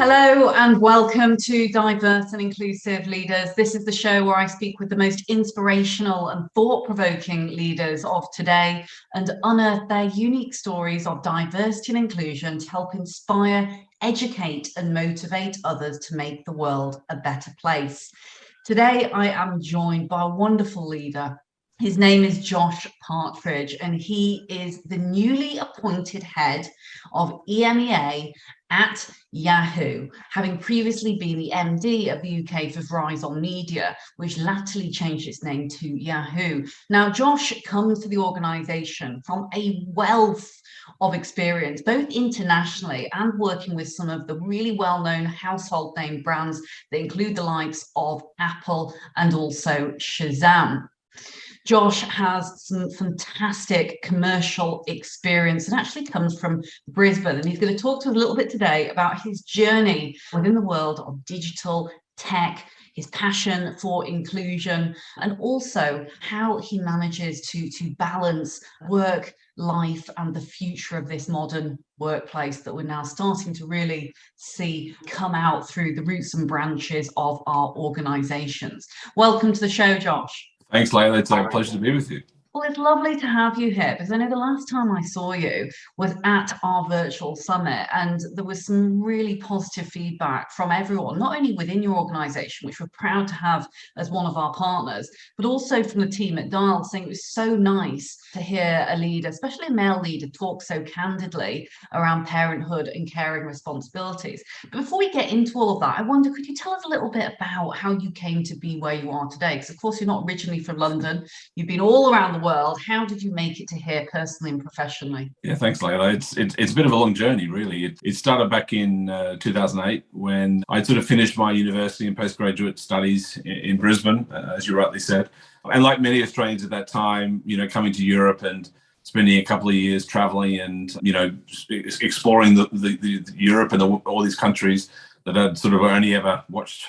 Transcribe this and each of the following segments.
Hello and welcome to Diverse and Inclusive Leaders. This is the show where I speak with the most inspirational and thought-provoking leaders of today and unearth their unique stories of diversity and inclusion to help inspire, educate and motivate others to make the world a better place. Today I am joined by a wonderful leader. His name is Josh Partridge, and he is the newly appointed head of EMEA at Yahoo, having previously been the MD of the UK for Verizon Media, which latterly changed its name to Yahoo. Now, Josh comes to the organisation from a wealth of experience, both internationally and working with some of the really well-known household name brands that include the likes of Apple and also Shazam. Josh has some fantastic commercial experience and actually comes from Brisbane. And he's going to talk to us a little bit today about his journey within the world of digital tech, his passion for inclusion, and also how he manages to balance work, life, and the future of this modern workplace that we're now starting to really see come out through the roots and branches of our organizations. Welcome to the show, Josh. Thanks, Leila. It's a pleasure to be with you. Well, it's lovely to have you here because I know the last time I saw you was at our virtual summit, and there was some really positive feedback from everyone, not only within your organisation, which we're proud to have as one of our partners, but also from the team at Dial, saying it was so nice to hear a leader, especially a male leader, talk so candidly around parenthood and caring responsibilities. But before we get into all of that, I wonder, could you tell us a little bit about how you came to be where you are today? Because of course you're not originally from London, you've been all around the world. How did you make it to here personally and professionally? Yeah, thanks, Leila. It's a bit of a long journey, really. It started back in 2008 when I sort of finished my university and postgraduate studies in Brisbane, as you rightly said. And like many Australians at that time, coming to Europe and spending a couple of years traveling and, exploring the Europe and all these countries that I'd sort of only ever watched,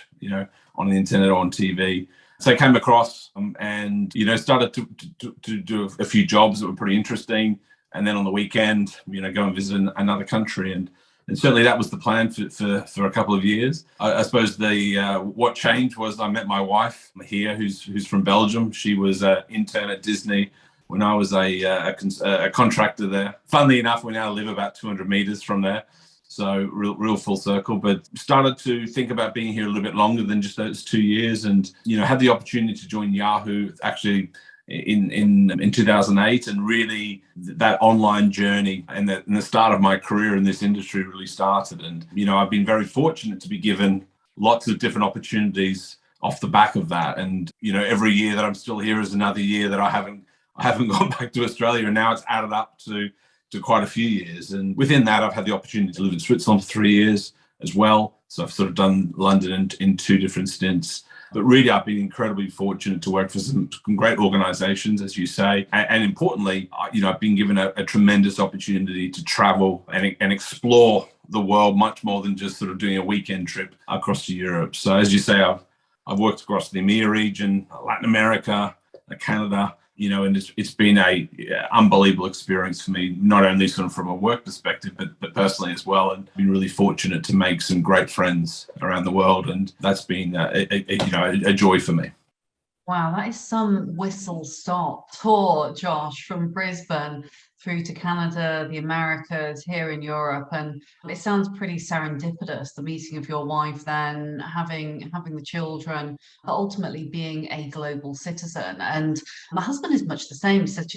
on the internet or on TV. So I came across and, started to do a few jobs that were pretty interesting. And then on the weekend, go and visit another country. And certainly that was the plan for a couple of years. I suppose what changed was I met my wife here, who's from Belgium. She was an intern at Disney when I was a contractor there. Funnily enough, we now live about 200 meters from there. So real full circle, but started to think about being here a little bit longer than just those 2 years, and had the opportunity to join Yahoo actually in 2008, and really that online journey and the start of my career in this industry really started. And I've been very fortunate to be given lots of different opportunities off the back of that. And every year that I'm still here is another year that I haven't gone back to Australia, and now it's added up to quite a few years. And within that, I've had the opportunity to live in Switzerland for 3 years as well. So I've sort of done London in 2 different stints. But really, I've been incredibly fortunate to work for some great organizations, as you say. And importantly, I've been given a tremendous opportunity to travel and explore the world much more than just sort of doing a weekend trip across to Europe. So as you say, I've worked across the EMEA region, Latin America, Canada, and it's been a unbelievable experience for me, not only sort of from a work perspective, but personally as well. And been really fortunate to make some great friends around the world, and that's been a joy for me. Wow, that is some whistle-stop tour, Josh, from Brisbane through to Canada, the Americas, here in Europe. And it sounds pretty serendipitous, the meeting of your wife, then having the children, but ultimately being a global citizen. And my husband is much the same. He said,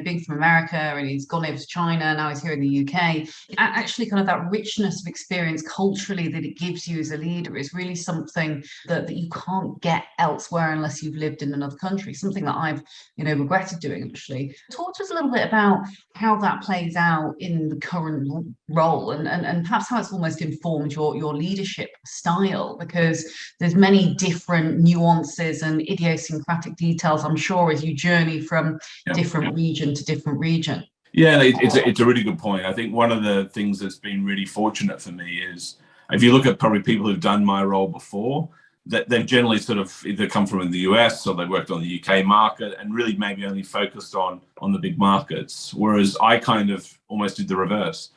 being from America, and he's gone over to China, now he's here in the UK. Actually, kind of that richness of experience culturally that it gives you as a leader is really something that you can't get elsewhere unless you've lived in another country, something that I've, regretted doing, actually. Talk to us a little bit about how that plays out in the current role, and perhaps how it's almost informed your leadership style, because there's many different nuances and idiosyncratic details, I'm sure, as you journey from different region to different region. Yeah, it's a really good point. I think one of the things that's been really fortunate for me is, if you look at probably people who've done my role before, that they've generally sort of either come from in the US or they worked on the UK market and really maybe only focused on the big markets. Whereas I kind of almost did the reverse.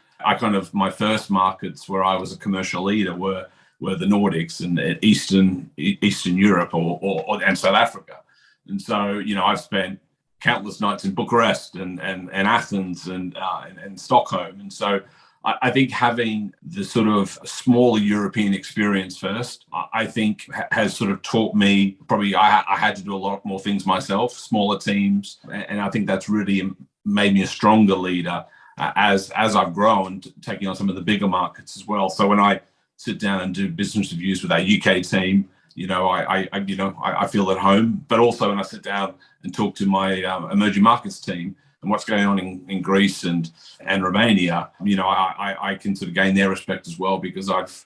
my first markets where I was a commercial leader were the Nordics and Eastern Europe and South Africa. And so, I've spent countless nights in Bucharest and Athens and Stockholm. And so I think having the sort of smaller European experience first, I think has sort of taught me, probably I had to do a lot more things myself, smaller teams. And I think that's really made me a stronger leader as I've grown, taking on some of the bigger markets as well. So when I sit down and do business reviews with our UK team, I feel at home. But also when I sit down and talk to my emerging markets team and what's going on in Greece and Romania, I can sort of gain their respect as well, because I've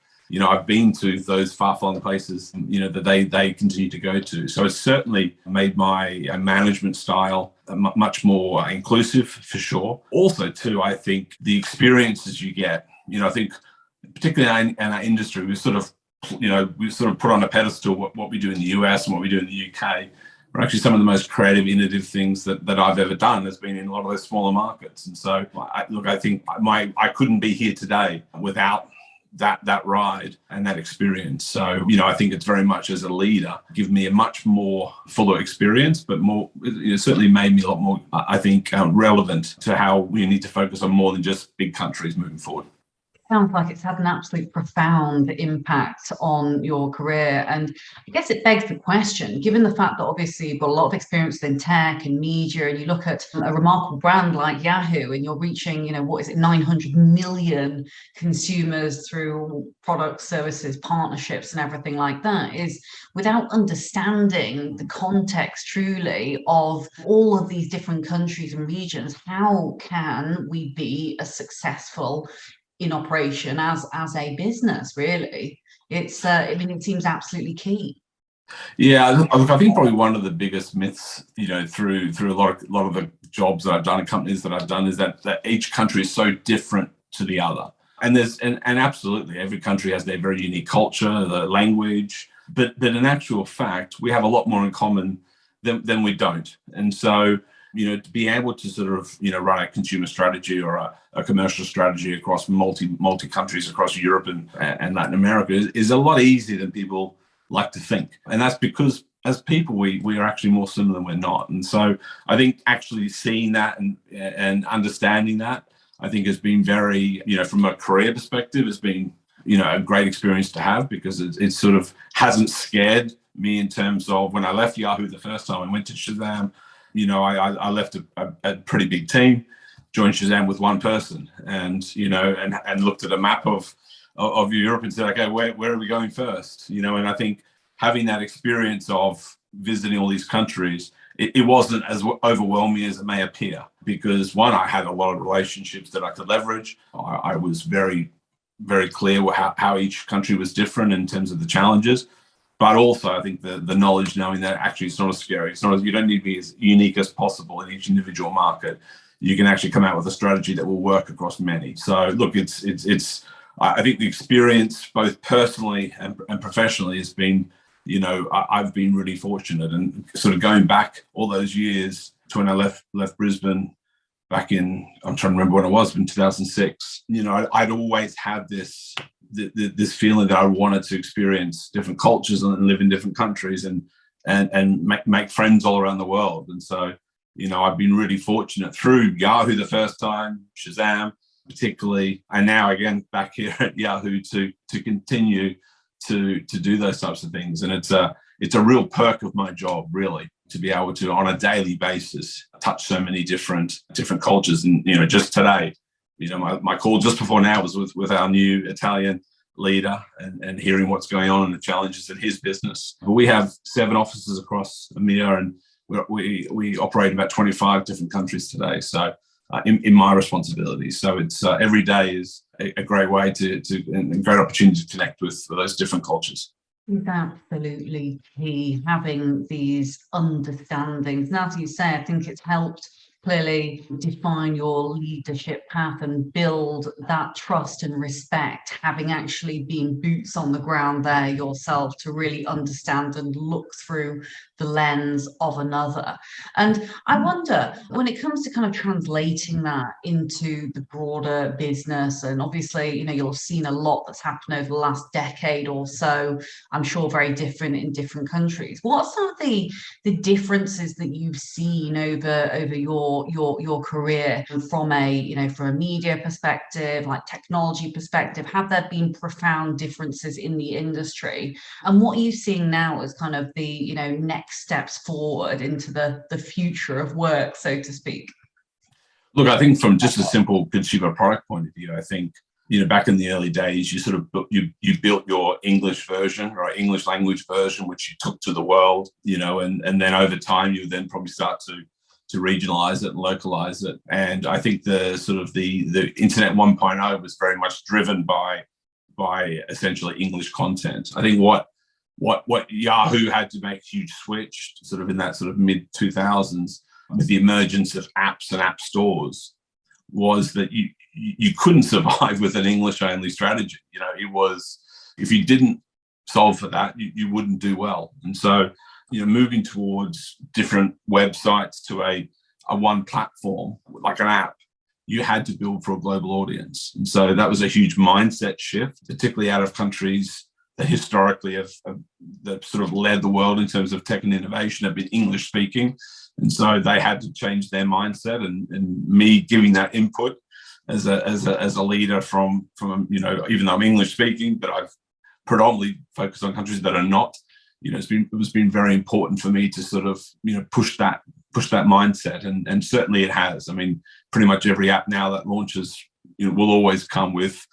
been to those far-flung places, that they continue to go to. So it's certainly made my management style much more inclusive, for sure. Also, too, I think the experiences you get, I think particularly in our industry, we sort of put on a pedestal what we do in the US and what we do in the UK. We're actually some of the most creative, innovative things that I've ever done has been in a lot of those smaller markets. And so, I think I couldn't be here today without that ride and that experience. So, I think it's very much, as a leader, give me a much more fuller experience, but more, certainly made me a lot more, I think, relevant to how we need to focus on more than just big countries moving forward. Sounds like it's had an absolute profound impact on your career. And I guess it begs the question, given the fact that obviously you've got a lot of experience in tech and media, and you look at a remarkable brand like Yahoo, and you're reaching, 900 million consumers through products, services, partnerships, and everything like that, is without understanding the context truly of all of these different countries and regions, how can we be a successful in operation as a business? Really, it's it seems absolutely key. Yeah, look, I think probably one of the biggest myths, through a lot of the jobs that I've done and companies that I've done, is that each country is so different to the other. And and absolutely every country has their very unique culture, the language, but in actual fact, we have a lot more in common than we don't. And so, to be able to sort of, run a consumer strategy or a commercial strategy across multi countries across Europe and Latin America is a lot easier than people like to think. And that's because as people, we are actually more similar than we're not. And so I think actually seeing that and understanding that, I think has been very, from a career perspective, has been, a great experience to have, because it sort of hasn't scared me in terms of when I left Yahoo the first time I went to Shazam. I left a pretty big team, joined Shazam with one person, and looked at a map of Europe and said, okay, where are we going first? And I think having that experience of visiting all these countries, it wasn't as overwhelming as it may appear, because one, I had a lot of relationships that I could leverage. I was very, very clear how each country was different in terms of the challenges. But also, I think the knowledge, knowing that actually it's not as scary. You don't need to be as unique as possible in each individual market. You can actually come out with a strategy that will work across many. So look, I think the experience, both personally and professionally, has been, I've been really fortunate. And sort of going back all those years to when I left Brisbane back in, I'm trying to remember when it was, in 2006, I'd always had this feeling that I wanted to experience different cultures and live in different countries and make friends all around the world. And so, I've been really fortunate through Yahoo the first time, Shazam particularly, and now again back here at Yahoo to continue to do those types of things. And it's a real perk of my job, really, to be able to, on a daily basis, touch so many different cultures. And, just today, my call just before now was with our new Italian leader and hearing what's going on and the challenges in his business. But we have 7 offices across EMEA, and we operate in about 25 different countries today. So in my responsibility. So it's every day is a great way to and a great opportunity to connect with those different cultures. It's absolutely key, having these understandings. And as you say, I think it's helped clearly define your leadership path and build that trust and respect, having actually been boots on the ground there yourself to really understand and look through the lens of another. And I wonder, when it comes to kind of translating that into the broader business, and obviously, you'll have seen a lot that's happened over the last decade or so, I'm sure very different in different countries. What are some of the differences that you've seen over your career from a media perspective, like technology perspective? Have there been profound differences in the industry? And what are you seeing now as kind of the next steps forward into the future of work, so to speak? Look, I think from just a simple consumer product point of view, I think, back in the early days, you sort of you built your English version or English language version, which you took to the world, and then over time you then probably start to regionalize it and localize it. And I think the Internet 1.0 was very much driven by essentially English content. I think what Yahoo had to make a huge switch sort of in that sort of mid 2000s with the emergence of apps and app stores was that you couldn't survive with an English only strategy. It was, if you didn't solve for that, you wouldn't do well. And so, moving towards different websites to a one platform, like an app, you had to build for a global audience. And so that was a huge mindset shift, particularly out of countries that historically have that sort of led the world in terms of tech and innovation, have been English speaking. And so they had to change their mindset, and me giving that input as a leader from even though I'm English speaking, but I've predominantly focused on countries that are not, it was been very important for me to sort of, push that mindset. And certainly it has. I mean, pretty much every app now that launches, will always come with,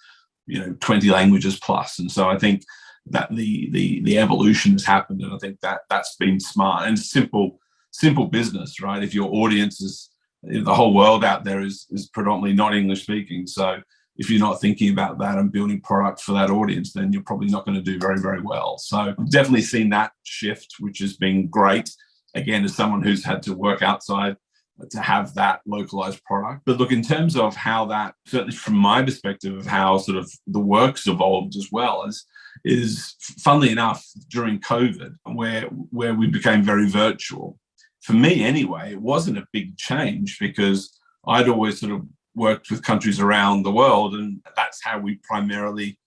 20 languages plus. And so I think that the evolution has happened, and I think that's been smart and simple business, right? If your audience is, the whole world out there is predominantly not English speaking. So if you're not thinking about that and building product for that audience, then you're probably not going to do very, very well. So I've definitely seen that shift, which has been great. Again, as someone who's had to work outside to have that localized product. But look, in terms of how that, certainly from my perspective of how sort of the work's evolved as well, is funnily enough, during COVID, where we became very virtual. For me anyway, it wasn't a big change because I'd always sort of worked with countries around the world, and that's how we primarily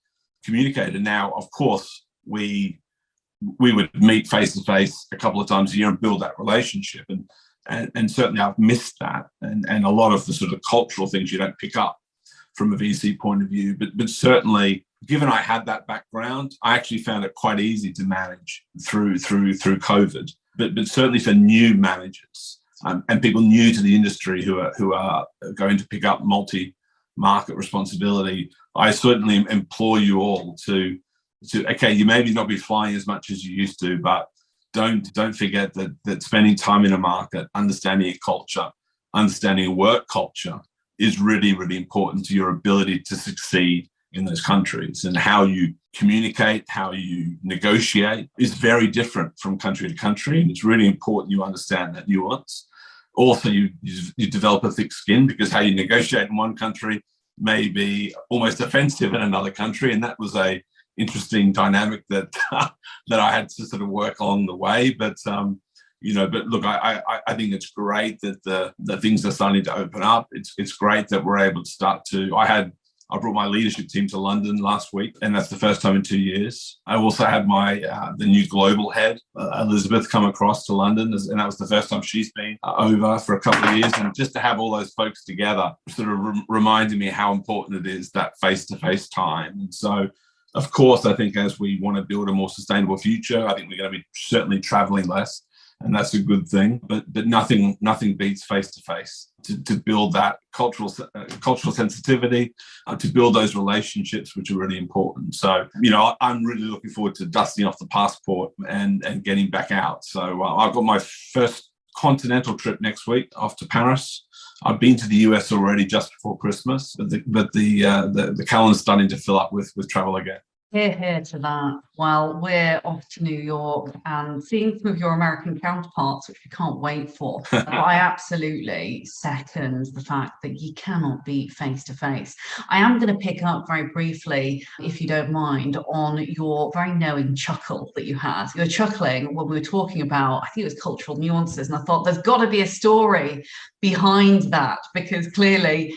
communicated. Now, of course, we would meet face to face a couple of times a year and build that relationship. And certainly I've missed that. And a lot of the sort of cultural things you don't pick up from a VC point of view. But certainly, given I had that background, I actually found it quite easy to manage through COVID. But certainly for new managers and people new to the industry who are going to pick up multi-market responsibility, I certainly implore you all to okay, you maybe not be flying as much as you used to, but don't forget that spending time in a market, understanding a culture, understanding a work culture is really, really important to your ability to succeed in those countries. And how you communicate, how you negotiate is very different from country to country. And it's really important you understand that nuance. Also, you develop a thick skin, because how you negotiate in one country may be almost offensive in another country. And that was a interesting dynamic that that I had to sort of work along the way. But but look, I think it's great that the things are starting to open up. It's great that we're able to start to. I brought my leadership team to London last week, and that's the first time in 2 years. I also had my the new global head, Elizabeth, come across to London, and that was the first time she's been over for a couple of years. And just to have all those folks together sort of reminded me how important it is, that face-to-face time. And so, of course, I think as we want to build a more sustainable future, I think we're going to be certainly traveling less, and that's a good thing. But nothing beats face-to-face to build that cultural sensitivity, to build those relationships, which are really important. So, I'm really looking forward to dusting off the passport and getting back out. So I've got my first continental trip next week off to Paris. I've been to the US already just before Christmas, but the calendar's starting to fill up with travel again. Here to that. Well, we're off to New York and seeing some of your American counterparts, which we can't wait for. But I absolutely second the fact that you cannot beat face to face. I am going to pick up very briefly, if you don't mind, on your very knowing chuckle that you had. You were chuckling when we were talking about, I think it was cultural nuances, and I thought there's got to be a story behind that, because clearly,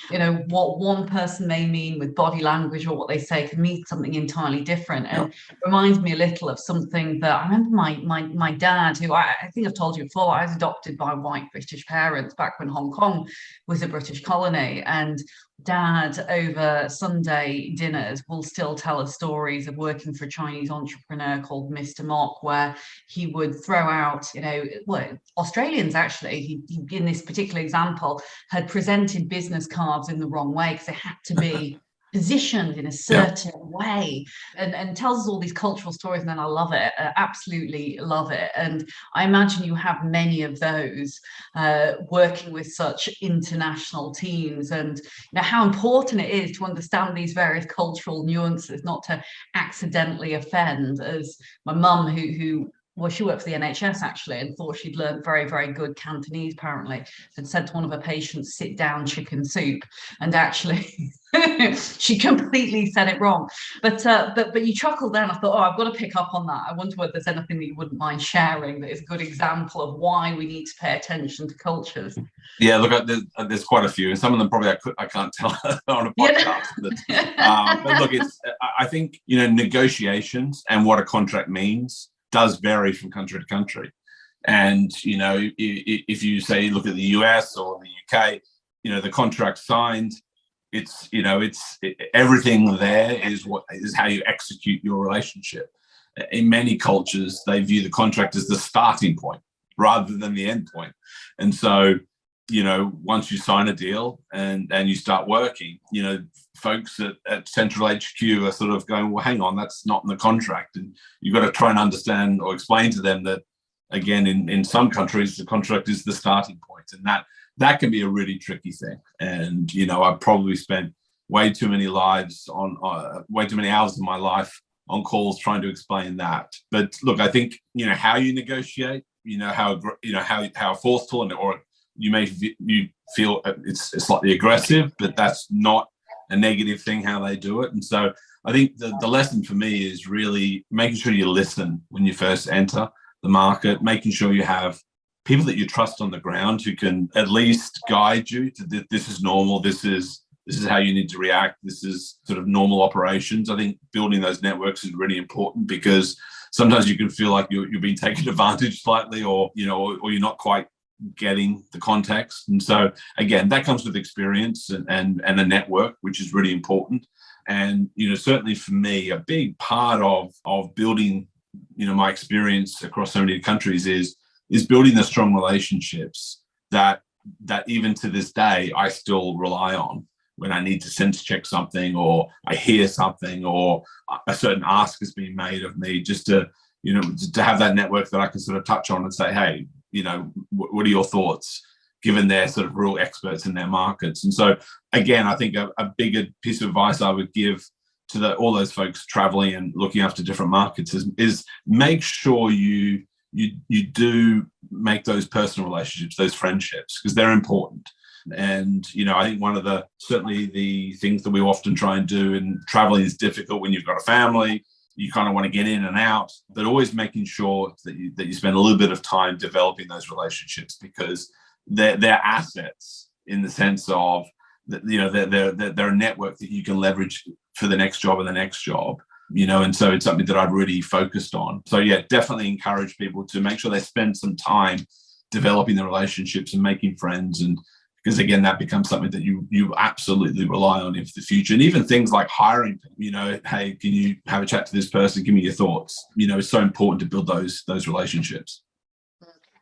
what one person may mean with body language or what they say can mean something entirely different. And it reminds me a little of something that I remember my dad, who I think I've told you before, I was adopted by white British parents back when Hong Kong was a British colony. And Dad, over Sunday dinners, will still tell us stories of working for a Chinese entrepreneur called Mr. Mok, where he would throw out, Australians actually, he in this particular example, had presented business cards in the wrong way because they had to be positioned in a certain way, and tells us all these cultural stories, and then I love it, absolutely love it. And I imagine you have many of those working with such international teams, and how important it is to understand these various cultural nuances, not to accidentally offend. As my mum, who well, she worked for the NHS actually, and thought she'd learned very, very good Cantonese, apparently, had said to one of her patients, "Sit down, chicken soup," and actually she completely said it wrong. But you chuckled then. I thought, I've got to pick up on that. I wonder whether there's anything that you wouldn't mind sharing that is a good example of why we need to pay attention to cultures. Yeah, look, there's quite a few, and some of them probably I can't tell on a podcast. But look, I think negotiations and what a contract means does vary from country to country. And if you say look at the US or the UK, the contract signed, it's everything there is how you execute your relationship. In many cultures, they view the contract as the starting point rather than the end point. And so once you sign a deal and you start working, folks at Central HQ are sort of going, well, hang on, that's not in the contract. And you've got to try and understand or explain to them that, again, in some countries, the contract is the starting point. And that can be a really tricky thing. And, I've probably spent way too many hours of my life on calls trying to explain that. But look, I think, how you negotiate, how forceful or you feel it's slightly aggressive, but that's not a negative thing how they do it. And so I think the lesson for me is really making sure you listen when you first enter the market, making sure you have people that you trust on the ground who can at least guide you to this is normal, this is how you need to react, this is sort of normal operations. I think building those networks is really important, because sometimes you can feel like you're being taken advantage slightly, or you're not quite getting the context. And so again, that comes with experience and a network, which is really important. And certainly for me, a big part of building my experience across so many countries is building the strong relationships that even to this day I still rely on when I need to sense check something, or I hear something, or a certain ask has been made of me, just to have that network that I can sort of touch on and say, hey, what are your thoughts, given they're sort of real experts in their markets. And so again, I think a bigger piece of advice I would give to all those folks traveling and looking after different markets is make sure you do make those personal relationships, those friendships, because they're important. And I think one of certainly the things that we often try and do, and traveling is difficult when you've got a family, you kind of want to get in and out, but always making sure that you spend a little bit of time developing those relationships, because they're assets in the sense of that, they're a network that you can leverage for the next job and the next job, and so it's something that I've really focused on. So yeah, definitely encourage people to make sure they spend some time developing the relationships and making friends, and because again, that becomes something that you absolutely rely on in the future. And even things like hiring, hey, can you have a chat to this person? Give me your thoughts. It's so important to build those relationships.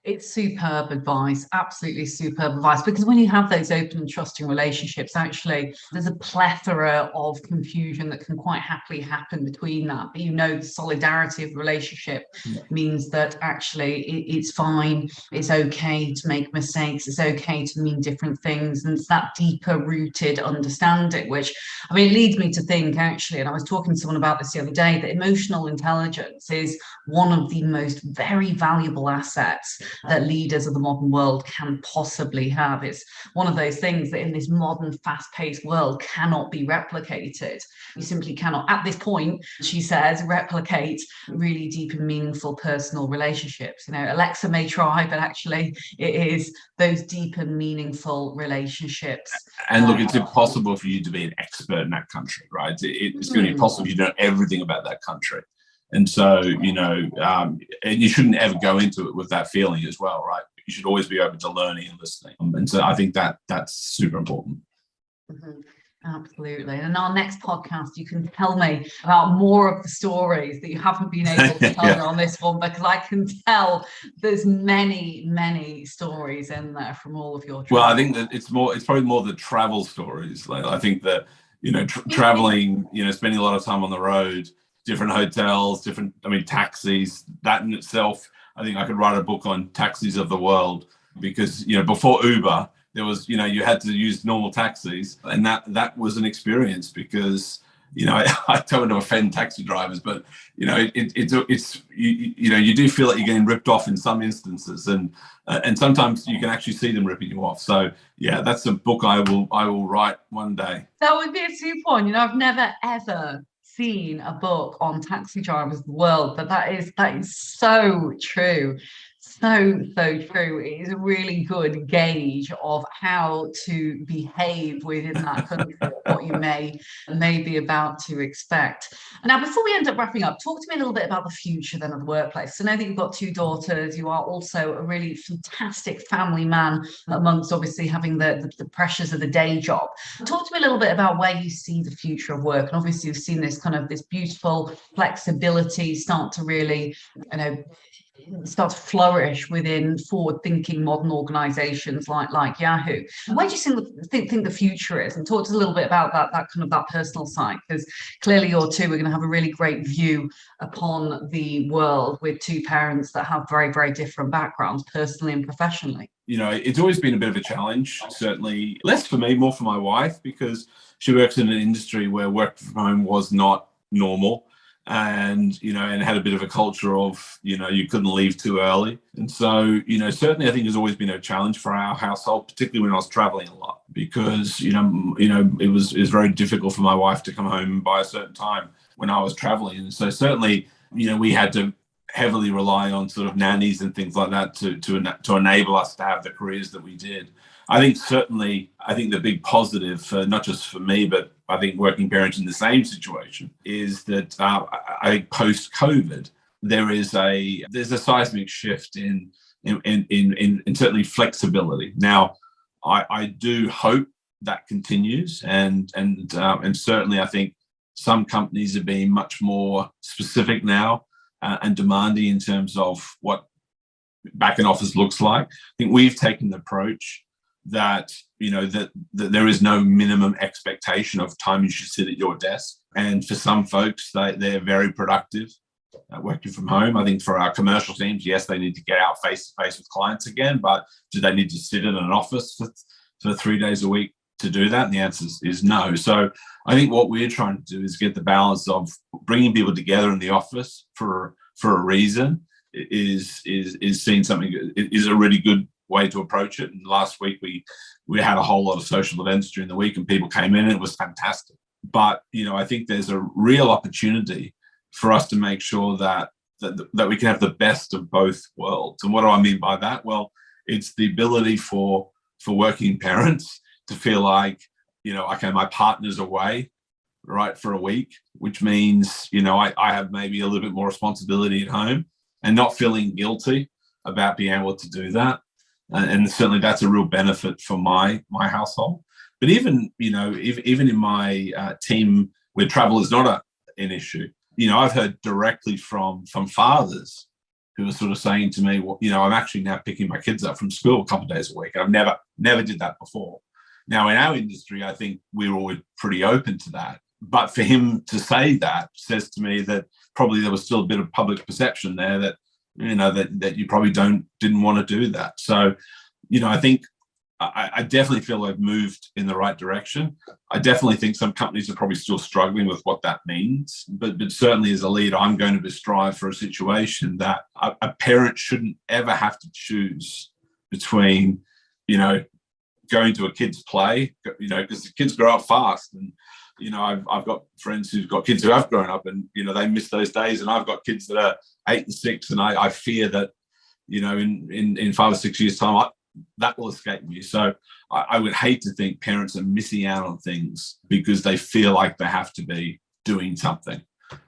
It's superb advice, absolutely superb advice, because when you have those open and trusting relationships, actually, there's a plethora of confusion that can quite happily happen between that. But the solidarity of the relationship means that actually it's fine, it's okay to make mistakes, it's okay to mean different things. And it's that deeper rooted understanding, which, I mean, it leads me to think actually, and I was talking to someone about this the other day, that emotional intelligence is one of the most very valuable assets that leaders of the modern world can possibly have. It's one of those things that in this modern, fast-paced world cannot be replicated. You simply cannot, at this point, she says, replicate really deep and meaningful personal relationships. Alexa may try, but actually it is those deep and meaningful relationships. And look, it's impossible for you to be an expert in that country, right? It's going to be impossible if you know everything about that country. And so, and you shouldn't ever go into it with that feeling as well, right? You should always be open to learning and listening. And so I think that's super important. Mm-hmm. Absolutely. And in our next podcast, you can tell me about more of the stories that you haven't been able to tell me on this one, because I can tell there's many, many stories in there from all of your travels. Well, I think that it's probably more the travel stories. Like, I think that, traveling, spending a lot of time on the road, different hotels, taxis, that in itself, I think I could write a book on taxis of the world, because, before Uber, there was, you had to use normal taxis, and that was an experience, because, I don't want to offend taxi drivers, but, it's you do feel like you're getting ripped off in some instances, and sometimes you can actually see them ripping you off. So yeah, that's a book I will write one day. That would be a super one. I've never ever seen a book on taxi drivers of the world, but that is so true. So true. It is a really good gauge of how to behave within that country, what you may be about to expect. Now, before we end up wrapping up, talk to me a little bit about the future then of the workplace. So I know that you've got 2 daughters. You are also a really fantastic family man, amongst obviously having the pressures of the day job. Talk to me a little bit about where you see the future of work. And obviously you've seen this beautiful flexibility start to really, start to flourish within forward-thinking modern organizations like Yahoo. Where do you think the future is? And talk to us a little bit about that personal side, because clearly you're two are going to have a really great view upon the world with 2 parents that have very, very different backgrounds, personally and professionally. It's always been a bit of a challenge, certainly less for me, more for my wife, because she works in an industry where work from home was not normal. And had a bit of a culture of you couldn't leave too early, and so certainly I think there's always been a challenge for our household, particularly when I was traveling a lot, because it was very difficult for my wife to come home by a certain time when I was traveling. And so certainly we had to heavily rely on sort of nannies and things like that to enable us to have the careers that we did. I think the big positive, not just for me, but I think working parents in the same situation, is that I think post-COVID there's a seismic shift in certainly flexibility. Now, I do hope that continues, and certainly I think some companies are being much more specific now and demanding in terms of what back in office looks like. I think we've taken the approach that that there is no minimum expectation of time you should sit at your desk, and for some folks they're very productive working from home. I think for our commercial teams, yes, they need to get out face to face with clients again, but do they need to sit in an office for 3 days a week to do that? And the answer is no. So I think what we're trying to do is get the balance of bringing people together in the office for a reason is seeing something is a really good way to approach it. And last week we had a whole lot of social events during the week, and people came in and it was fantastic. But I think there's a real opportunity for us to make sure that we can have the best of both worlds. And what do I mean by that? Well, it's the ability for working parents to feel like, okay, my partner's away, right, for a week, which means, I have maybe a little bit more responsibility at home, and not feeling guilty about being able to do that. And certainly that's a real benefit for my household. But even in my team where travel is not an issue, I've heard directly from fathers who was sort of saying to me, well, I'm actually now picking my kids up from school a couple of days a week. I've never did that before. Now, in our industry, I think we're always pretty open to that. But for him to say that says to me that probably there was still a bit of public perception there that, that you probably didn't want to do that. So, I think I definitely feel I've moved in the right direction. I definitely think some companies are probably still struggling with what that means. But certainly as a leader, I'm going to strive for a situation that a parent shouldn't ever have to choose between, going to a kid's play, because the kids grow up fast. And, I've got friends who've got kids who have grown up and, they miss those days. And I've got kids that are 8 and 6. And I fear that, in 5 or 6 years' time, that will escape me. So I would hate to think parents are missing out on things because they feel like they have to be doing something.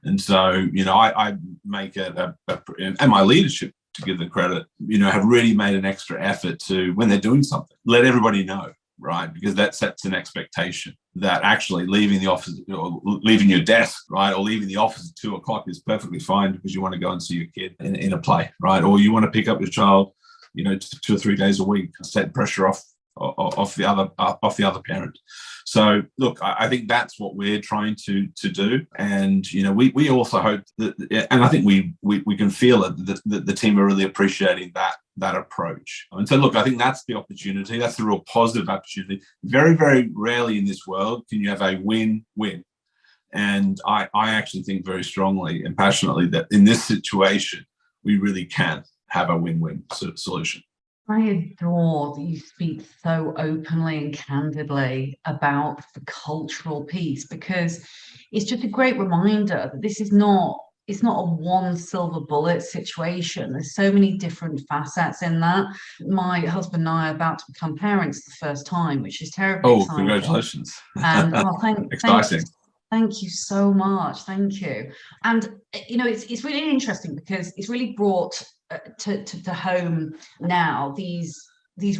And so, I make and my leadership, to give the credit, have really made an extra effort to, when they're doing something, let everybody know, right? Because that sets an expectation that actually leaving the office or leaving your desk, right, or leaving the office at 2:00 is perfectly fine because you want to go and see your kid in a play, right? Or you want to pick up your child, 2 or 3 days a week, set pressure off the other parent. So look, I think that's what we're trying to do, and we also hope that, and I think we can feel it, that the team are really appreciating that approach. And so look, I think that's the opportunity. That's the real positive opportunity. Very, very rarely in this world can you have a win-win. And I actually think very strongly and passionately that in this situation we really can have a win-win solution. I adore that you speak so openly and candidly about the cultural piece, because it's just a great reminder that this is not, it's not a one silver bullet situation. There's so many different facets in that. My husband and I are about to become parents the first time, which is terribly exciting. Congratulations. And exciting. Thank you so much. Thank you. And, it's really interesting because it's really brought to home now these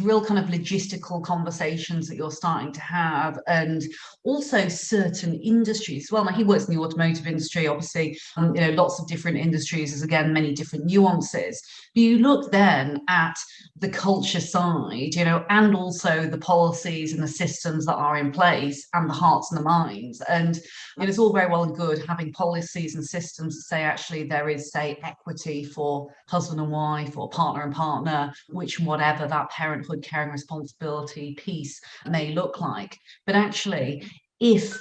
real kind of logistical conversations that you're starting to have, and also certain industries as well. Now, he works in the automotive industry, obviously, lots of different industries, there's again many different nuances. But you look then at the culture side, and also the policies and the systems that are in place and the hearts and the minds. And it's all very well and good having policies and systems that say actually there is, say, equity for husband and wife or partner and partner, which whatever that parenthood, caring, responsibility piece may look like. But actually, if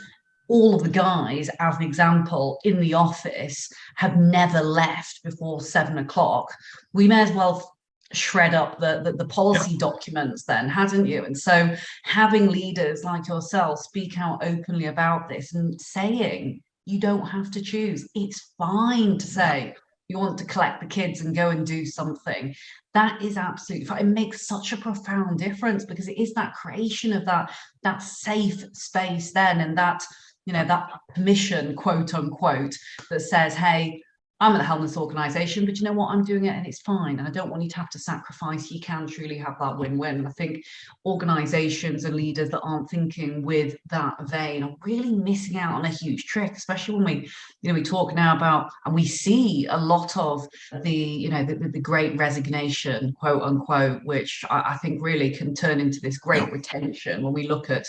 all of the guys, as an example, in the office have never left before 7:00, we may as well shred up the policy documents then, hadn't you? And so having leaders like yourself speak out openly about this and saying you don't have to choose, it's fine to say you want to collect the kids and go and do something. That is absolutely fine. It makes such a profound difference because it is that creation of that safe space then, and that that permission, quote unquote, that says, hey, I'm at the helm of this organization, but you know what, I'm doing it and it's fine. And I don't want you to have to sacrifice. You can truly have that win-win. And I think organizations and leaders that aren't thinking with that vein are really missing out on a huge trick, especially when we talk now about, and we see a lot of the great resignation, quote unquote, which I think really can turn into this great retention when we look at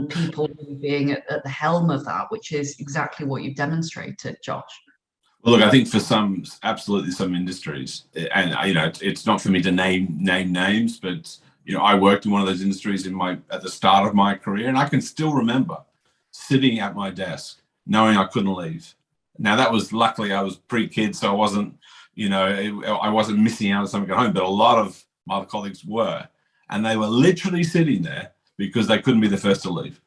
people being at the helm of that, which is exactly what you've demonstrated, Josh. Well, look, I think for some industries, and it's not for me to name names, but I worked in one of those industries at the start of my career, and I can still remember sitting at my desk knowing I couldn't leave. Now that was, luckily I was pre-kid, so I wasn't missing out on something at home, but a lot of my other colleagues were, and they were literally sitting there because they couldn't be the first to leave.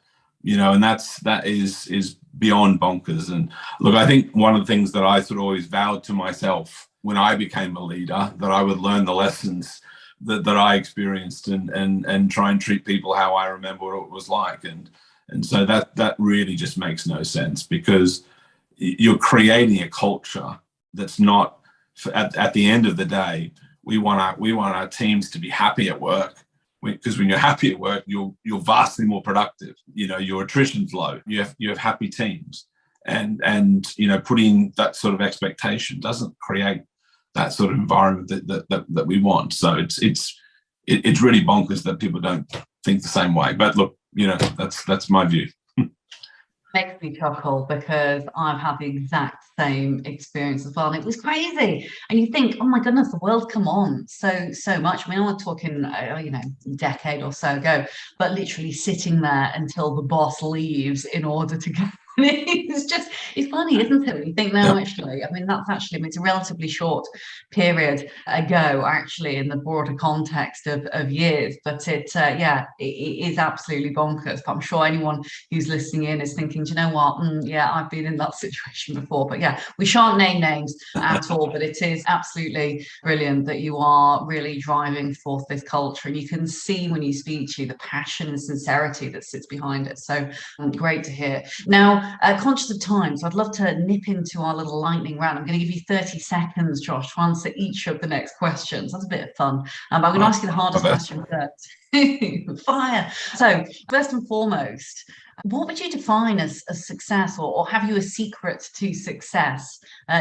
And that is beyond bonkers. And look, I think one of the things that I sort of always vowed to myself when I became a leader, that I would learn the lessons that I experienced and try and treat people how I remember what it was like. And so that really just makes no sense, because you're creating a culture that's not, at the end of the day, we want our teams to be happy at work. Because when you're happy at work, you're vastly more productive. Your attrition's low. You have happy teams, and putting that sort of expectation doesn't create that sort of environment that we want. So it's really bonkers that people don't think the same way. But look, that's my view. Makes me chuckle because I've had the exact same experience as well, and it was crazy. And you think, oh my goodness, the world come on so much. I mean, I'm talking, a decade or so ago, but literally sitting there until the boss leaves in order to go. It's funny, isn't it? When you think now, actually, I mean, it's a relatively short period ago, actually, in the broader context of years. But it is absolutely bonkers. But I'm sure anyone who's listening in is thinking, do you know what? I've been in that situation before. But yeah, we shan't name names at all. But it is absolutely brilliant that you are really driving forth this culture. And you can see when you speak to you the passion and sincerity that sits behind it. So great to hear. Now, conscious of time, so I'd love to nip into our little lightning round. I'm going to give you 30 seconds, Josh, to answer each of the next questions. That's a bit of fun. But I'm going to ask you the hardest question first. Fire. So, first and foremost, what would you define as success, or have you a secret to success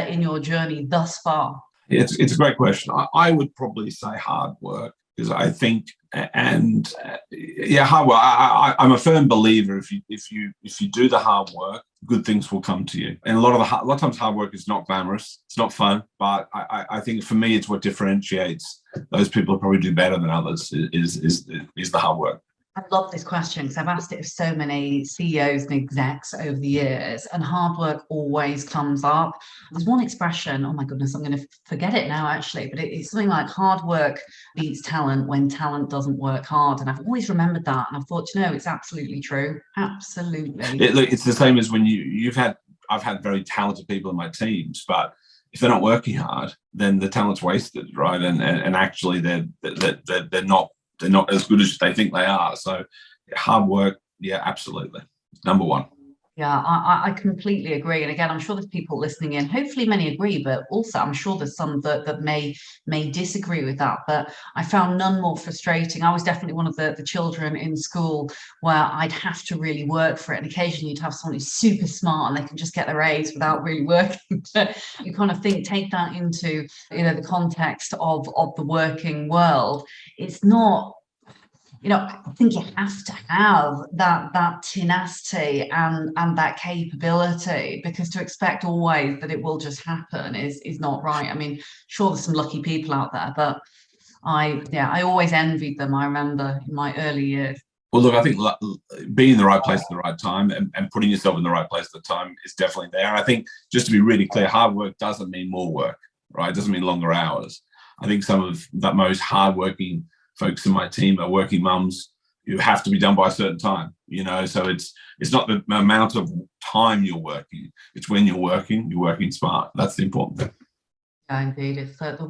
in your journey thus far? It's a great question. I would probably say hard work, because I think, hard work. I'm a firm believer. If you do the hard work, good things will come to you. And a lot of times, hard work is not glamorous. It's not fun. But I think for me, it's what differentiates those people who probably do better than others is the hard work. I love this question because I've asked it of so many CEOs and execs over the years, and hard work always comes up. There's one expression, oh my goodness, I'm going to forget it now actually, but it's something like hard work beats talent when talent doesn't work hard. And I've always remembered that, and I've thought, it's absolutely true. Absolutely. It's the same as when I've had very talented people in my teams, but if they're not working hard, then the talent's wasted, right? And actually they're not as good as they think they are. So hard work, yeah, absolutely. Number one. Yeah, I completely agree. And again, I'm sure there's people listening in, hopefully many agree, but also I'm sure there's some that may disagree with that. But I found none more frustrating. I was definitely one of the children in school where I'd have to really work for it. And occasionally you'd have someone who's super smart and they can just get their A's without really working. But you kind of take that into, the context of the working world. It's not, I think you have to have that tenacity and that capability, because to expect always that it will just happen is not right. I mean, sure, there's some lucky people out there, but I always envied them. I remember in my early years. Well, look, I think being in the right place at the right time and putting yourself in the right place at the time is definitely there. And I think, just to be really clear, hard work doesn't mean more work, right? It doesn't mean longer hours. I think some of the most hardworking folks in my team are working mums who have to be done by a certain time, so it's not the amount of time you're working, it's when you're working smart. That's the important thing. Yeah, indeed. It's the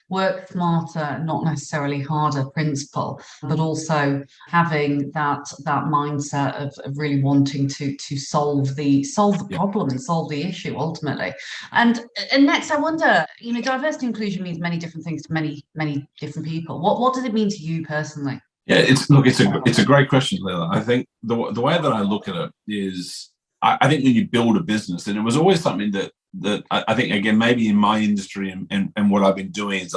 work smarter, not necessarily harder principle, but also having that mindset of really wanting to solve the problem and solve the issue ultimately. And next, I wonder, diversity and inclusion means many different things to many different people. What does it mean to you personally? Yeah, it's a great question, Leila. I think the way that I look at it is, I think when you build a business, and it was always something that I think, again, maybe in my industry and what I've been doing is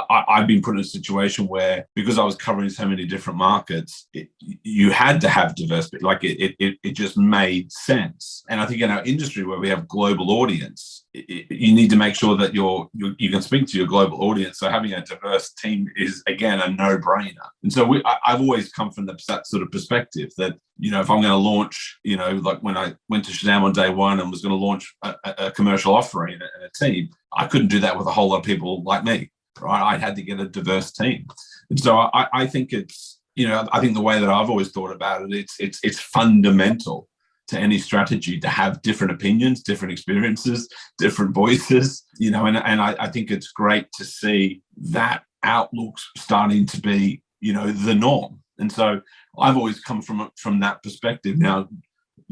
I've been put in a situation where, because I was covering so many different markets, you had to have diversity. Like it just made sense. And I think in our industry where we have global audience, you need to make sure that you can speak to your global audience. So having a diverse team is, again, a no-brainer. And so I've always come from that sort of perspective that, if I'm going to launch, like when I went to Shazam on day one and was going to launch a commercial offering and a team, I couldn't do that with a whole lot of people like me. Right, I had to get a diverse team, and so I think it's, I think the way that I've always thought about it, it's fundamental to any strategy to have different opinions, different experiences, different voices, and I think it's great to see that outlook's starting to be, the norm. And so I've always come from that perspective. Now,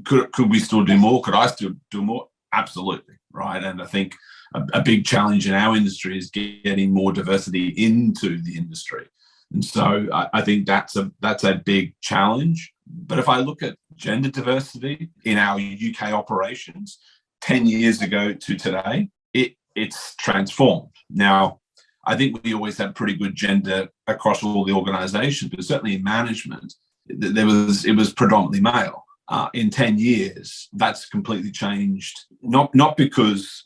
could we still do more? Could I still do more? Absolutely, right. And I think a big challenge in our industry is getting more diversity into the industry. And so I think that's a big challenge. But if I look at gender diversity in our UK operations 10 years ago to today, it's transformed. Now, I think we always had pretty good gender across all the organizations, but certainly in management, it was predominantly male. In 10 years, that's completely changed. Not because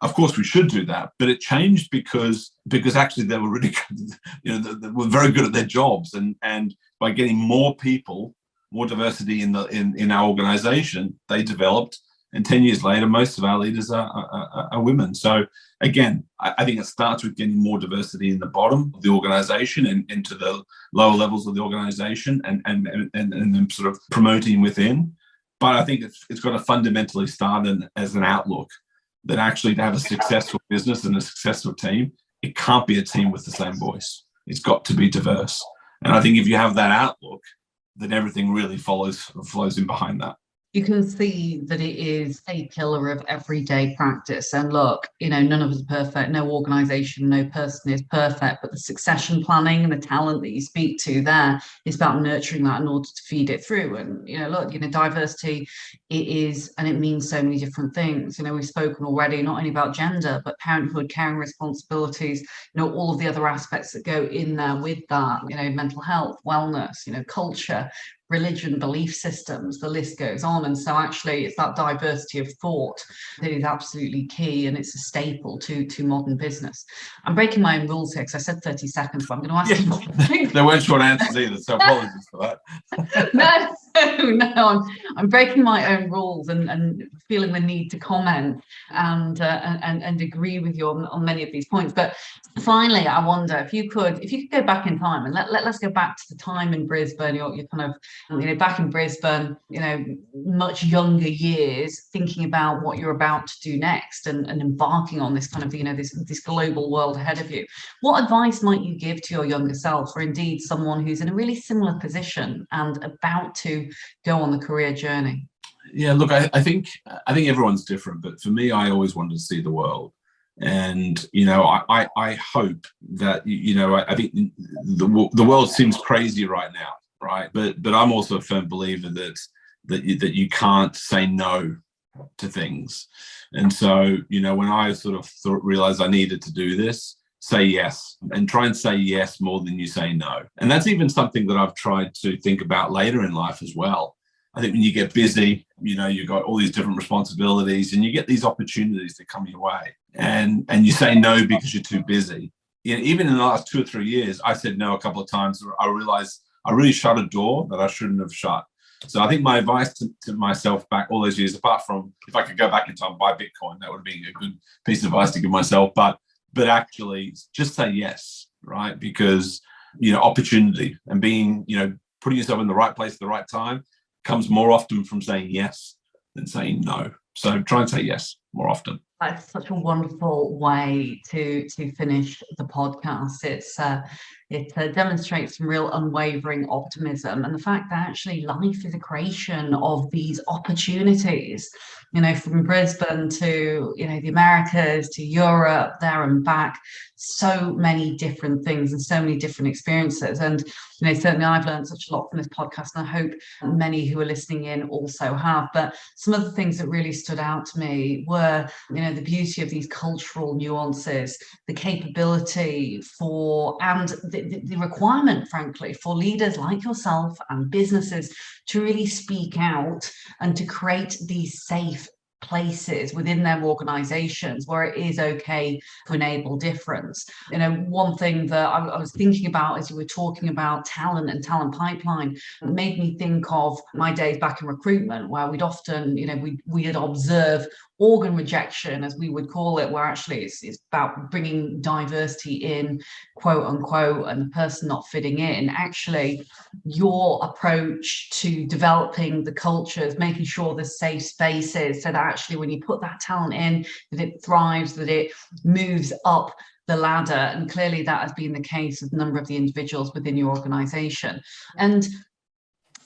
of course we should do that, but it changed because actually they were really good, they were very good at their jobs, and by getting more people, more diversity in our organization, they developed. And 10 years later, most of our leaders are women. So again, I think it starts with getting more diversity in the bottom of the organization and into the lower levels of the organization, and then sort of promoting within. But I think it's got to fundamentally start as an outlook that actually to have a successful business and a successful team, it can't be a team with the same voice. It's got to be diverse. And I think if you have that outlook, then everything really flows in behind that. You can see that it is a pillar of everyday practice. And look, none of us are perfect. No organization, no person is perfect. But the succession planning and the talent that you speak to there is about nurturing that in order to feed it through. And, look, diversity, it is, and it means so many different things. We've spoken already, not only about gender, but parenthood, caring responsibilities, all of the other aspects that go in there with that, mental health, wellness, culture, religion, belief systems, the list goes on. And so actually it's that diversity of thought that is absolutely key, and it's a staple to modern business. I'm breaking my own rules here because I said 30 seconds, but I'm going to ask you. There weren't short answers either, so apologies for that. No, I'm breaking my own rules and feeling the need to comment and agree with you on many of these points. But finally, I wonder if you could go back in time, and let's go back to the time in Brisbane. You're kind of back in Brisbane, much younger years, thinking about what you're about to do next and embarking on this kind of this global world ahead of you. What advice might you give to your younger self, or indeed someone who's in a really similar position and about to go on the career journey? Yeah, look, I think everyone's different, but for me, I always wanted to see the world. And, I hope that, I think the world seems crazy right now, right? But I'm also a firm believer that you can't say no to things. And so, when I sort of realized I needed to do this, say yes, and try and say yes more than you say no. And that's even something that I've tried to think about later in life as well. I think when you get busy, you've got all these different responsibilities, and you get these opportunities that come your way, and you say no because you're too busy. Even in the last 2 or 3 years, I said no a couple of times. I realized I really shut a door that I shouldn't have shut. So I think my advice to myself back all those years, apart from if I could go back in time and buy Bitcoin, that would be a good piece of advice to give myself. But actually just say yes, right? Because, opportunity and being, putting yourself in the right place at the right time comes more often from saying yes than saying no. So try and say yes more often. That's such a wonderful way to finish the podcast. It demonstrates some real unwavering optimism, and the fact that actually life is a creation of these opportunities, from Brisbane to, the Americas to Europe, there and back, so many different things and so many different experiences. And, certainly I've learned such a lot from this podcast, and I hope many who are listening in also have. But some of the things that really stood out to me were, the beauty of these cultural nuances, the capability and the requirement, frankly, for leaders like yourself and businesses to really speak out and to create these safe places within their organizations where it is okay to enable difference. One thing that I was thinking about as you were talking about talent and talent pipeline made me think of my days back in recruitment, where we'd often, we'd observe organ rejection, as we would call it, where actually it's about bringing diversity in, quote unquote, and the person not fitting in. Actually, your approach to developing the cultures, making sure there's safe spaces, so that actually when you put that talent in, that it thrives, that it moves up the ladder. And clearly that has been the case with a number of the individuals within your organization. And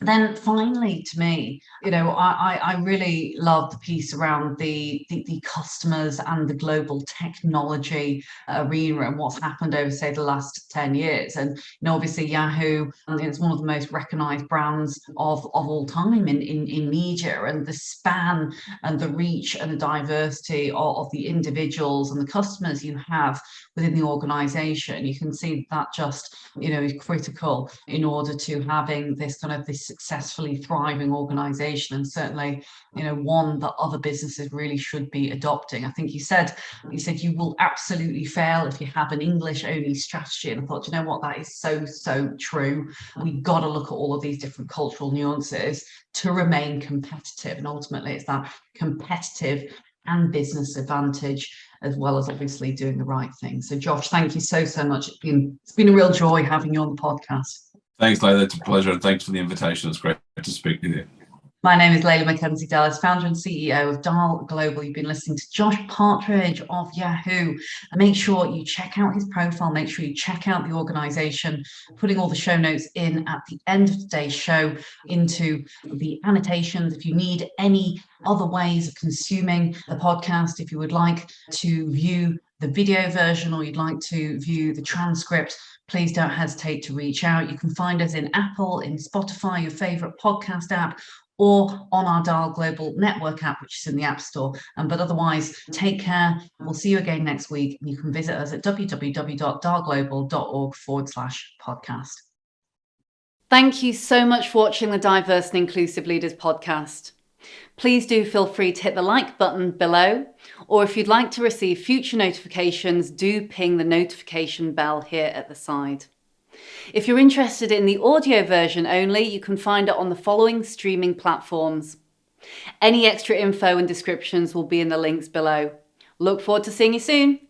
Then finally, to me, I really love the piece around the customers and the global technology arena and what's happened over, say, the last 10 years. And obviously Yahoo is one of the most recognized brands of all time in media, and the span and the reach and the diversity of the individuals and the customers you have within the organization. You can see that just is critical in order to having this successfully thriving organization, and certainly one that other businesses really should be adopting. I think you said you will absolutely fail if you have an English only strategy, and I thought, what, that is so true. We've got to look at all of these different cultural nuances to remain competitive, and ultimately it's that competitive and business advantage, as well as obviously doing the right thing. So Josh, thank you so much. It's been a real joy having you on the podcast. Thanks, Leila. It's a pleasure, and thanks for the invitation. It's great to speak with you. My name is Leila Mackenzie-Dallas, founder and CEO of Dial Global. You've been listening to Josh Partridge of Yahoo. Make sure you check out his profile. Make sure you check out the organization. Putting all the show notes in at the end of today's show into the annotations. If you need any other ways of consuming the podcast, if you would like to view the video version or you'd like to view the transcript, please don't hesitate to reach out. You can find us in Apple, in Spotify, your favorite podcast app, or on our Dial Global Network app, which is in the App Store. But otherwise, take care. We'll see you again next week. And you can visit us at www.dialglobal.org/podcast. Thank you so much for watching the Diverse and Inclusive Leaders podcast. Please do feel free to hit the like button below, or if you'd like to receive future notifications, do ping the notification bell here at the side. If you're interested in the audio version only, you can find it on the following streaming platforms. Any extra info and descriptions will be in the links below. Look forward to seeing you soon.